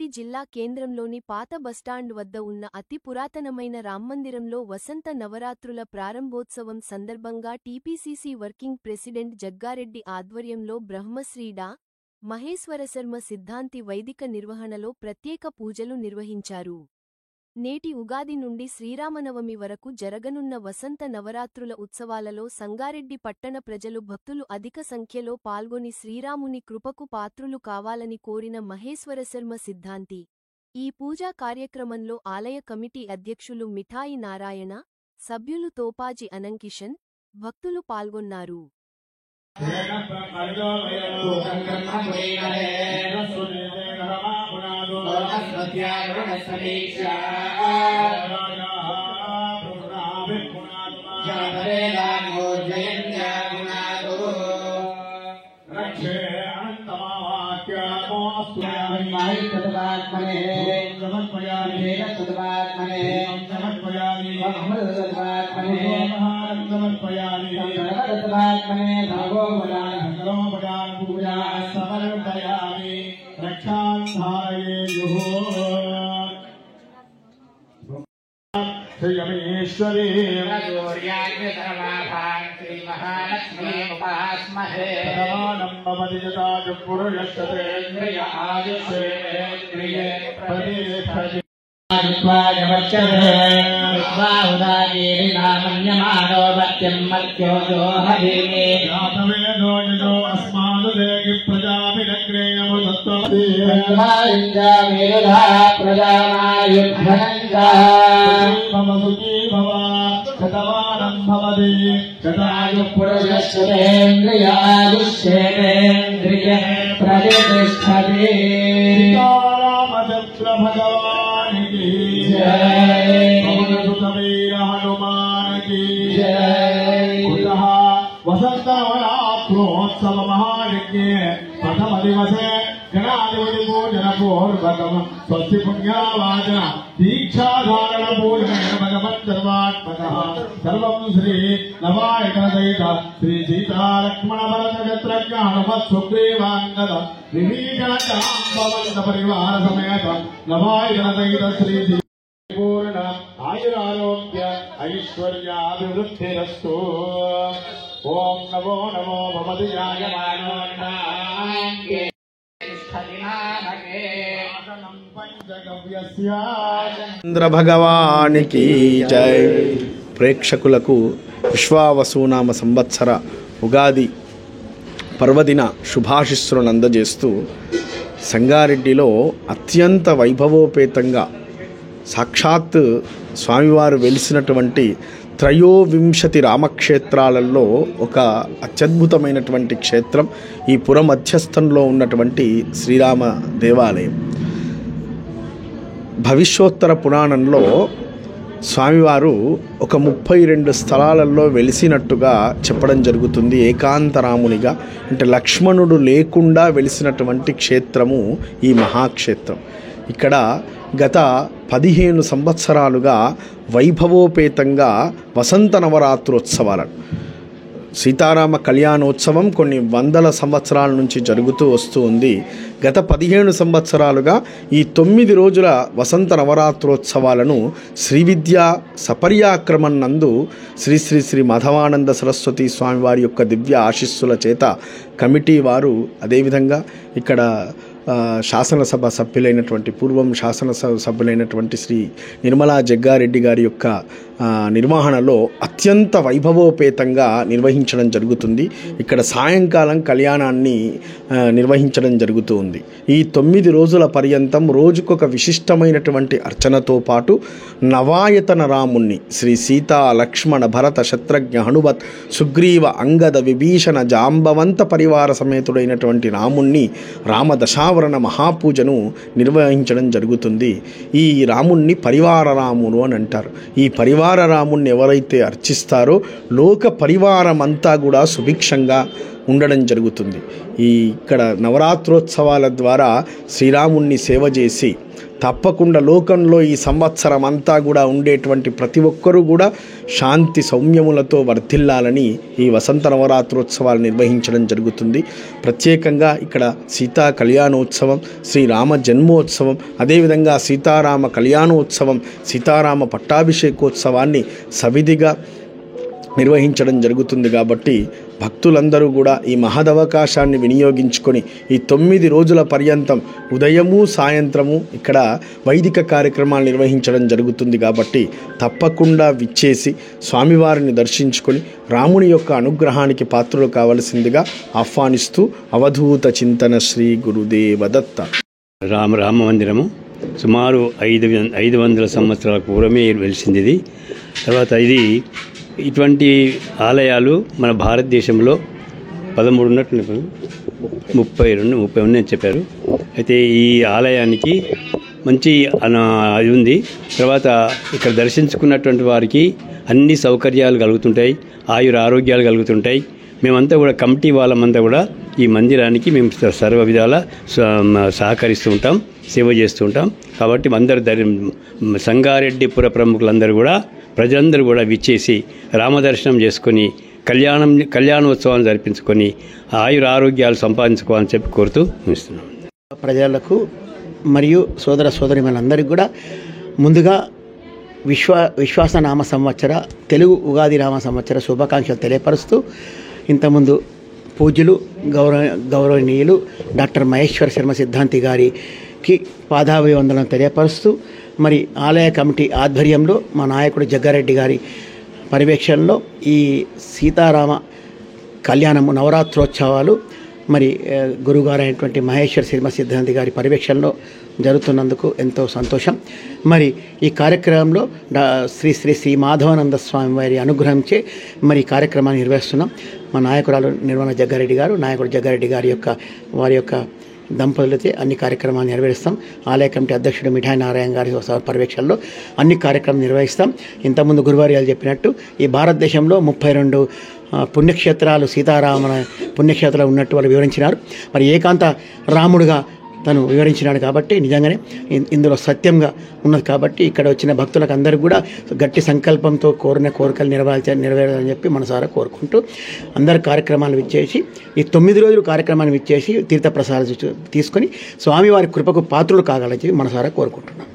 సంగారెడ్డి జిల్లా కేంద్రంలోని పాత బస్టాండ్ వద్ద ఉన్న అతి పురాతనమైన రామ్మందిరంలో వసంత నవరాత్రుల ప్రారంభోత్సవం సందర్భంగా టీపీసీసీ వర్కింగ్ ప్రెసిడెంట్ జగ్గారెడ్డి ఆధ్వర్యంలో బ్రహ్మశ్రీ డా. మహేశ్వరశర్మ సిద్ధాంతి వైదిక నిర్వహణలో ప్రత్యేక పూజలు నిర్వహించారు. నేటి ఉగాది నుండి శ్రీరామనవమి వరకు జరగనున్న వసంత నవరాత్రుల ఉత్సవాలలో సంగారెడ్డి పట్టణ ప్రజలు భక్తులు అధిక సంఖ్యలో పాల్గొని శ్రీరాముని కృపకు పాత్రులు కావాలని కోరిన మహేశ్వరశర్మ సిద్ధాంతి. ఈ పూజా కార్యక్రమంలో ఆలయ కమిటీ అధ్యక్షులు మిఠాయి నారాయణ, సభ్యులు తోపాజి అనంకిషన్, భక్తులు పాల్గొన్నారు. श्रीयमेश्वरी श्री महालक्ष्मी उपास्महे नमः भवति जता पुरुषस्तेन्द्रिय आयुष्येन्द्रिये प्रतिष्ठति आदित्वाय वर्चते उदागीरिनामन्यमानो भक्तिं मर्त्यो जो हरिणे नातवेदो जो अस्मादुदेहि प्रजाभिनग्रे नमोस्तुते इंद्रा मेधा प्रजानायुद्धनञ्च भवसुखी भव शतमानं भवति शतायुः पुरुषस्तेन्द्रिय आयुष्येन्द्रिये प्रतिष्ठति रामचंद्र भगवान की जय, पवनसुतवीर हनुमान की जय। कुतः वसंत नवरात्रोत्सव महायज्ञे प्रथम दिवसे गणाधिपति पूजन पूर्वकम् स्वस्ति पुण्यावाचन दीक्षाधारण पूजनेन भगवत् सर्वात्मकः सर्वं श्री नवायकसहित श्री सीता लक्ष्मण भरत शत्रुघ्न हनुमत् सुग्रीवाङ्गद विभीषण जाम्बवन्त परिवार समेत नवायकसहित श्री पूर्ण आयुरारोग्य ऐश्वर्याभिवृद्धिरस्तु। ओम नमो नमो भवति जायमानो చంద్ర భగవానికి జై. ప్రేక్షకులకు విశ్వావసునామ సంవత్సర ఉగాది పర్వదిన శుభాశిస్సులను అందజేస్తూ సంగారెడ్డిలో అత్యంత వైభవోపేతంగా సాక్షాత్ స్వామివారు వెలిసినటువంటి త్రయోవింశతి రామక్షేత్రాలలో ఒక అత్యద్భుతమైనటువంటి క్షేత్రం ఈ పుర మధ్యస్థంలో ఉన్నటువంటి శ్రీరామ దేవాలయం. భవిష్యోత్తర పురాణంలో స్వామివారు ఒక 32 స్థలాలలో వెలిసినట్టుగా చెప్పడం జరుగుతుంది. ఏకాంతరామునిగా అంటే లక్ష్మణుడు లేకుండా వెలిసినటువంటి క్షేత్రము ఈ మహాక్షేత్రం. ఇక్కడ గత 15 సంవత్సరాలుగా వైభవోపేతంగా వసంత నవరాత్రోత్సవాలను సీతారామ కళ్యాణోత్సవం కొన్ని వందల సంవత్సరాల నుంచి జరుగుతూ వస్తూ ఉంది. గత 15 సంవత్సరాలుగా ఈ 9 రోజుల వసంత నవరాత్రోత్సవాలను శ్రీ విద్యా సపర్యాక్రమం నందు శ్రీ శ్రీ శ్రీ మాధవానంద సరస్వతి స్వామివారి యొక్క దివ్య ఆశీస్సుల చేత కమిటీ వారు, అదేవిధంగా ఇక్కడ శాసనసభ సభ్యులైనటువంటి పూర్వం శాసనసభ సభ్యులైనటువంటి శ్రీ నిర్మలా జగ్గారెడ్డి గారి యొక్క నిర్వహణలో అత్యంత వైభవోపేతంగా నిర్వహించడం జరుగుతుంది. ఇక్కడ సాయంకాలం కళ్యాణాన్ని నిర్వహించడం జరుగుతూ ఉంది. ఈ 9 రోజుల పర్యంతం రోజుకొక విశిష్టమైనటువంటి అర్చనతో పాటు నవాయతన రాముణ్ణి శ్రీ సీతా లక్ష్మణ భరత శత్రుఘ్న హనుమత్ సుగ్రీవ అంగద విభీషణ జాంబవంత పరివార సమేతుడైనటువంటి రాముణ్ణి రామదశావరణ మహాపూజను నిర్వహించడం జరుగుతుంది. ఈ రాముణ్ణి పరివార రాముడు అని అంటారు. ఈ పరివార రాముణ్ణి ఎవరైతే అర్చిస్తారో లోక పరివారం అంతా కూడా సుభిక్షంగా ఉండడం జరుగుతుంది. ఇక్కడ నవరాత్రోత్సవాల ద్వారా శ్రీరాముణ్ణి సేవ చేసి తప్పకుండా లోకంలో ఈ సంవత్సరం అంతా కూడా ఉండేటువంటి ప్రతి ఒక్కరూ కూడా శాంతి సౌమ్యములతో వర్ధిల్లాలని ఈ వసంత నవరాత్రోత్సవాలు నిర్వహించడం జరుగుతుంది. ప్రత్యేకంగా ఇక్కడ సీతా కళ్యాణోత్సవం, శ్రీరామ జన్మోత్సవం, అదేవిధంగా సీతారామ కళ్యాణోత్సవం, సీతారామ పట్టాభిషేకోత్సవాన్ని సవిధిగా నిర్వహించడం జరుగుతుంది. కాబట్టి భక్తులందరూ కూడా ఈ మహదవకాశాన్ని వినియోగించుకొని ఈ 9 రోజుల పర్యంతం ఉదయము సాయంత్రము ఇక్కడ వైదిక కార్యక్రమాలు నిర్వహించడం జరుగుతుంది. కాబట్టి తప్పకుండా విచ్చేసి స్వామివారిని దర్శించుకొని రాముని యొక్క అనుగ్రహానికి పాత్రలు కావలసిందిగా ఆహ్వానిస్తూ అవధూత చింతన శ్రీ గురుదేవదత్త. రామ మందిరము సుమారు 500 సంవత్సరాల పూర్వమే వెలిసింది ఇది. తర్వాత ఇది ఇటువంటి ఆలయాలు మన భారతదేశంలో 13 ఉన్నట్టు 32 అని చెప్పారు. అయితే ఈ ఆలయానికి మంచి అది ఉంది. తర్వాత ఇక్కడ దర్శించుకున్నటువంటి వారికి అన్ని సౌకర్యాలు కలుగుతుంటాయి, ఆరోగ్యాలు కలుగుతుంటాయి. మేమంతా కూడా కమిటీ వాళ్ళమంతా కూడా ఈ మందిరానికి మేము సర్వ విధాల సహకరిస్తూ ఉంటాం, సేవ చేస్తూ ఉంటాం. కాబట్టి అందరు సంగారెడ్డిపుర ప్రముఖులందరూ కూడా ప్రజలందరూ కూడా విచ్చేసి రామదర్శనం చేసుకొని కళ్యాణోత్సవాన్ని జరిపించుకొని ఆరోగ్యాలు సంపాదించుకోవాలని చెప్పి కోరుతూ ముగిస్తున్నాం. ప్రజలకు మరియు సోదర సోదరిమణులందరికీ కూడా ముందుగా విశ్వాస నామ సంవత్సర తెలుగు ఉగాది నామ సంవత్సర శుభాకాంక్షలు తెలియపరుస్తూ ఇంతకుముందు పూజ్యులు గౌరవనీయులు డాక్టర్ మహేశ్వర శర్మ సిద్ధాంతి గారికి పాదాభివందనం తెలియపరుస్తూ మరి ఆలయ కమిటీ ఆధ్వర్యంలో మా నాయకుడు జగ్గారెడ్డి గారి పర్యవేక్షణలో ఈ సీతారామ కళ్యాణము నవరాత్రోత్సవాలు మరి గురుగారు అయినటువంటి మహేశ్వర శర్మ సిద్ధాంతి గారి పర్యవేక్షణలో జరుగుతున్నందుకు ఎంతో సంతోషం. మరి ఈ కార్యక్రమంలో శ్రీ శ్రీ శ్రీ మాధవానంద స్వామి వారి అనుగ్రహించే మరి కార్యక్రమాన్ని నిర్వహిస్తున్నాం. మా నాయకురాలు నిర్మల జగ్గారెడ్డి గారు, నాయకుడు జగ్గారెడ్డి గారి వారి యొక్క దంపతులతో అన్ని కార్యక్రమాలు నిర్వహిస్తాం. ఆలయ కమిటీ అధ్యక్షుడు మిఠాయి నారాయణ గారి పర్యవేక్షణలో అన్ని కార్యక్రమాలు నిర్వహిస్తాం. ఇంతకుముందు గురువార్యాలు చెప్పినట్టు ఈ భారతదేశంలో 32 పుణ్యక్షేత్రాలు సీతారామ పుణ్యక్షేత్రాలు ఉన్నట్టు వాళ్ళు వివరించినారు. మరి ఏకాంత రాముడుగా తను వివరించినాడు. కాబట్టి నిజంగానే ఇందులో సత్యంగా ఉన్నది. కాబట్టి ఇక్కడ వచ్చిన భక్తులకు అందరికీ కూడా గట్టి సంకల్పంతో కోరిన కోరికలు నెరవేరాలని చెప్పి మనసారా కోరుకుంటూ అందరు కార్యక్రమాలు విచ్చేసి ఈ 9 రోజులు కార్యక్రమాన్ని విచ్చేసి తీర్థప్రసాదాలు తీసుకొని స్వామివారి కృపకు పాత్రలు కాగలని చెప్పి మనసారా కోరుకుంటున్నాం.